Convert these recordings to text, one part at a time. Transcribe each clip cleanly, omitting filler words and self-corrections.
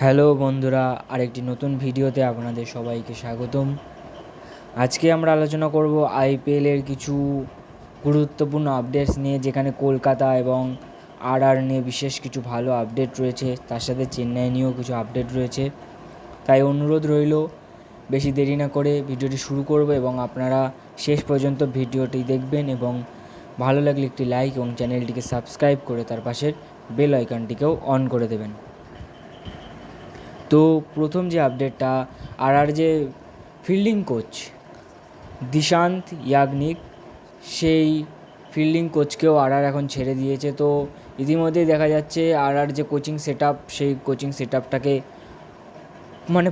Hello বন্ধুরা, আরেকটি নতুন ভিডিওতে আপনাদের সবাইকে স্বাগতম। আজকে আমরা আলোচনা করব আইপিএলের কিছু গুরুত্বপূর্ণ আপডেটস নিয়ে, যেখানে কলকাতা এবং আর নিয়ে বিশেষ কিছু ভালো আপডেট রয়েছে, তার সাথে চেন্নাই নিয়েও কিছু আপডেট রয়েছে। তাই অনুরোধ রইল, বেশি দেরি না করে ভিডিওটি শুরু করব এবং আপনারা শেষ পর্যন্ত ভিডিওটি দেখবেন এবং ভালো লাগলে একটি লাইক এবং চ্যানেলটিকে সাবস্ক্রাইব করে তার পাশের বেল আইকনটিকেও অন করে দেবেন। তো প্রথম যে আপডেটটা, যে ফিল্ডিং কোচ দিশান্ত ইয়াগনিক, সেই ফিল্ডিং কোচকেও এখন ছেড়ে দিয়েছে। তো ইতিমধ্যেই দেখা যাচ্ছে যে কোচিং সেট আপ, সেই কোচিং সেট আপটাকে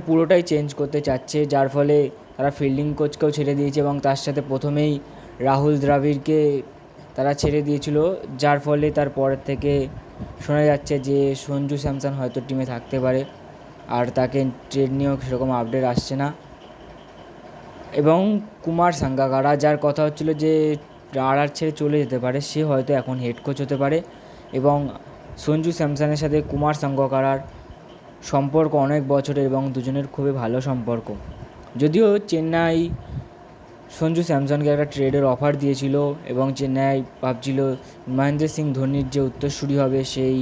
পুরোটাই চেঞ্জ করতে চাচ্ছে, যার ফলে তারা ফিল্ডিং কোচকেও ছেড়ে দিয়েছে এবং তার সাথে প্রথমেই রাহুল দ্রাবিড়কে তারা ছেড়ে দিয়েছিল, যার ফলে তার পরের থেকে শোনা যাচ্ছে যে সঞ্জু স্যামসন হয়তো টিমে থাকতে পারে, আর তাকে ট্রেড নিয়েও সেরকম আপডেট আসছে না। এবং কুমার সাঙ্গাকারা, যার কথা হচ্ছিল যে ছেড়ে চলে যেতে পারে, সে হয়তো এখন হেড কোচ হতে পারে। এবং সঞ্জু স্যামসনের সাথে কুমার সাঙ্গাকারার সম্পর্ক অনেক বছরের এবং দুজনের খুবই ভালো সম্পর্ক। যদিও চেন্নাই সঞ্জু স্যামসনকে একটা ট্রেডের অফার দিয়েছিল এবং চেন্নাই ভাবছিল মহেন্দ্র সিং ধোনির যে উত্তরসূরি হবে সেই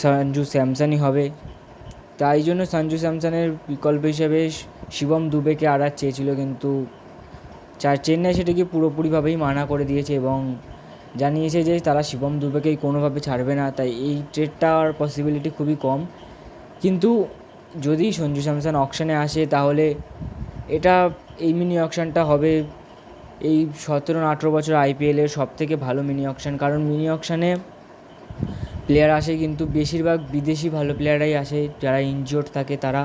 সঞ্জু স্যামসনই হবে। তাই জন্য সঞ্জু স্যামসনের বিকল্প হিসেবে শিবম দুবেকে চেয়েছিল, কিন্তু চেন্নাই সেটাকে পুরোপুরিভাবেই মানা করে দিয়েছে এবং জানিয়েছে যে তারা শিবম দুবেকেই কোনোভাবে ছাড়বে না। তাই এই ট্রেডটার পসিবিলিটি খুবই কম। কিন্তু যদি সঞ্জু স্যামসন অকশানে আসে, তাহলে এই মিনি অকশানটা হবে এই 17-18 বছর আইপিএলের সবথেকে ভালো মিনি অকশান। কারণ মিনি অকশানে প্লেয়ার আসে, কিন্তু বেশিরভাগ বিদেশি ভালো প্লেয়াররাই আসে, যারা ইনজিওর্ড থাকে তারা।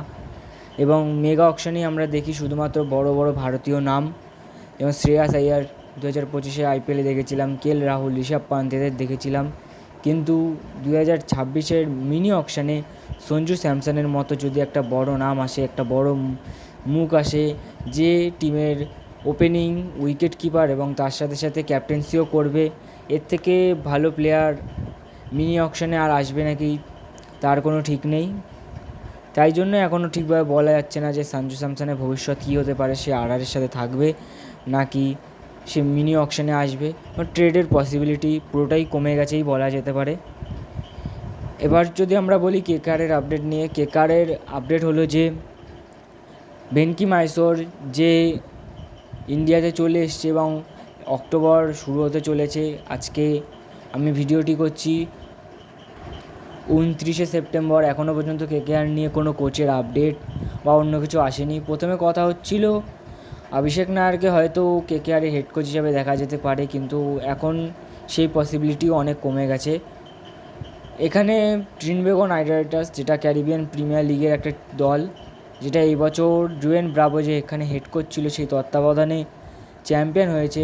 এবং মেগা অকশানেই আমরা দেখি শুধুমাত্র বড় বড় ভারতীয় নাম, এবং শ্রেয়াস আইয়ার 2025 আইপিএলে দেখেছিলাম, রাহুল, ঋষভ পান্ত এদের দেখেছিলাম। কিন্তু 2026 মিনি অকশানে সঞ্জু স্যামসনের মতো যদি একটা বড় নাম আসে, একটা বড় মুখ আসে, যে টিমের ওপেনিং, উইকেট কিপার এবং তার সাথে সাথে ক্যাপ্টেন্সিও করবে, এর থেকে ভালো প্লেয়ার মিনি অকশানে আর আসবে নাকি তার কোনো ঠিক নেই। তাই জন্য এখনও ঠিকভাবে বলা যাচ্ছে না যে সঞ্জু স্যামসনের ভবিষ্যৎ কী হতে পারে, সে এর সাথে থাকবে নাকি সে মিনি অকশানে আসবে। ট্রেডের পসিবিলিটি পুরোটাই কমে গেছেই বলা যেতে পারে। এবার যদি আমরা বলি কেকেআরের আপডেট নিয়ে, কেকেআরের আপডেট হলো যে ভেঙ্কি মাইসোর যে ইন্ডিয়াতে চলে এসছে এবং অক্টোবর শুরু হতে চলেছে। আজকে আমি ভিডিওটি করছি 29 সেপ্টেম্বর। এখনও পর্যন্ত কেকেআর নিয়ে কোনো কোচের আপডেট বা অন্য কিছু আসেনি। প্রথমে কথা হচ্ছিল অভিষেক নায়ারকে হয়তো কেকেআরের হেড কোচ হিসাবে দেখা যেতে পারে, কিন্তু এখন সেই পসিবিলিটিও অনেক কমে গেছে। এখানে ট্রিনবেগো নাইট রাইডার্স, যেটা ক্যারিবিয়ান প্রিমিয়ার লিগের একটা দল, যেটা এই বছর ডুয়েন ব্রাভো যে এখানে হেড কোচ ছিল সেই তত্ত্বাবধানে চ্যাম্পিয়ন হয়েছে,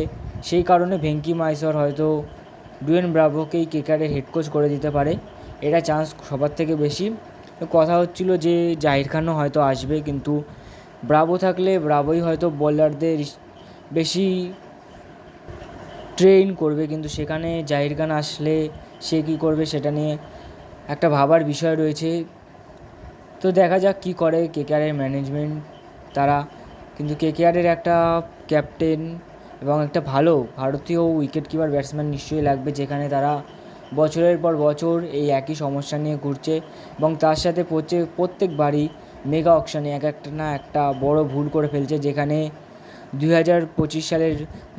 সেই কারণে ভেঙ্কি মাইসর হয়তো ডুয়েন ব্রাভোকেই কেকেআরের হেড কোচ করে দিতে পারে। এটা চান্স সবার থেকে বেশি। কথা হচ্ছিল যে জাহির খানও হয়তো আসবে, কিন্তু ব্রাভো থাকলে ব্রাভোই হয়তো বোলারদের বেশি ট্রেন করবে, কিন্তু সেখানে জাহির খান আসলে সে কী করবে সেটা নিয়ে একটা ভাবার বিষয় রয়েছে। তো দেখা যাক কী করে কেকেআরের ম্যানেজমেন্ট তারা। কিন্তু কেকেআরের একটা ক্যাপ্টেন এবং একটা ভালো ভারতীয় উইকেট কিপার ব্যাটসম্যান নিশ্চয়ই লাগবে, যেখানে তারা বছরের পর বছর এই একই সমস্যা নিয়ে ঘুরছে এবং তার সাথে প্রত্যেকবারই মেগা অকশানে একটা বড় ভুল করে ফেলছে। যেখানে 2025 সালের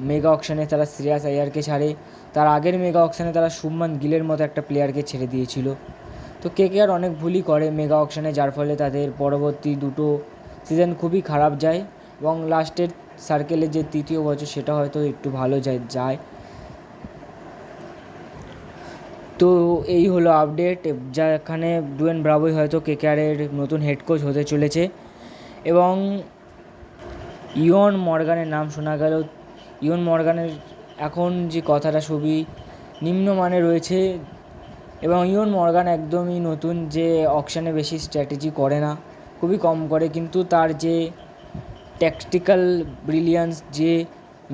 মেগা অকশানে তারা শ্রেয়াস আইয়ারকে ছাড়ে, তার আগের মেগা অকশানে তারা শুভমান গিলের মতো একটা প্লেয়ারকে ছেড়ে দিয়েছিল। তো কেকেআর অনেক ভুলই করে মেগা অকশানে, যার ফলে তাদের পরবর্তী দুটো সিজন খুবই খারাপ যায় এবং লাস্টের সার্কেলে যে তৃতীয় বছর সেটা হয়তো একটু ভালো যায়। তো এই হলো আপডেট, যেখানে ডুয়েন ব্রাভোই হয়তো কেকেআরের নতুন হেড কোচ হতে চলেছে। এবং ইয়ন মর্গানের নাম শোনা গেল। ইয়ন মর্গানের এখন যে কথাটা খুবই নিম্নমানে রয়েছে এবং ইয়ন মর্গান একদমই নতুন, যে অকশানে বেশি স্ট্র্যাটেজি করে না, খুবই কম করে, কিন্তু তার যে ট্যাকটিক্যাল ব্রিলিয়ান্স, যে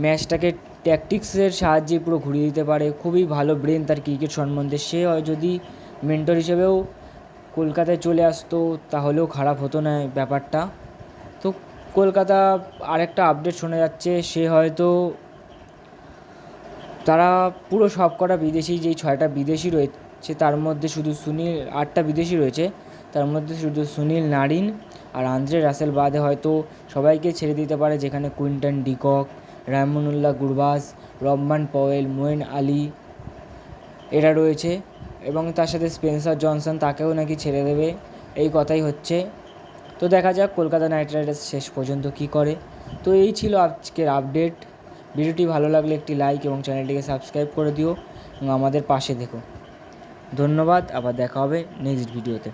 ম্যাচটাকে ট্যাকটিক্সের সাহায্যে পুরো ঘুরিয়ে দিতে পারে, খুবই ভালো ব্রেন তার ক্রিকেট সম্বন্ধে। সে যদি মেন্টর হিসেবেও কলকাতায় চলে আসতো তাহলেও খারাপ হতো না ব্যাপারটা। তো কলকাতা আরেকটা আপডেট শোনা যাচ্ছে, সে হয়তো তারা পুরো সবকটা বিদেশি, যেই 6টা বিদেশি রয়েছে তার মধ্যে শুধু সুনীল, 8টা বিদেশি রয়েছে তার মধ্যে শুধু সুনীল নারিন আর আন্দ্রে রাসেল বাদে হয়তো সবাইকে ছেড়ে দিতে পারে, যেখানে Quinton de Kock, Rahmanullah Gurbaz, Rovman Powell, Moeen Ali এরা রয়েছে, এবং তার সাথে স্পেন্সার জনসন, তাকেও নাকি ছেড়ে দেবে, এই কথাই হচ্ছে। তো দেখা যাক কলকাতা নাইট রাইডার্স শেষ পর্যন্ত কী করে। তো এই ছিল আজকের আপডেট। ভিডিওটি ভালো লাগলে একটি লাইক এবং চ্যানেলটিকে সাবস্ক্রাইব করে দিও এবং আমাদের পাশে দেখো। ধন্যবাদ, আবার দেখা হবে নেক্সট ভিডিওতে।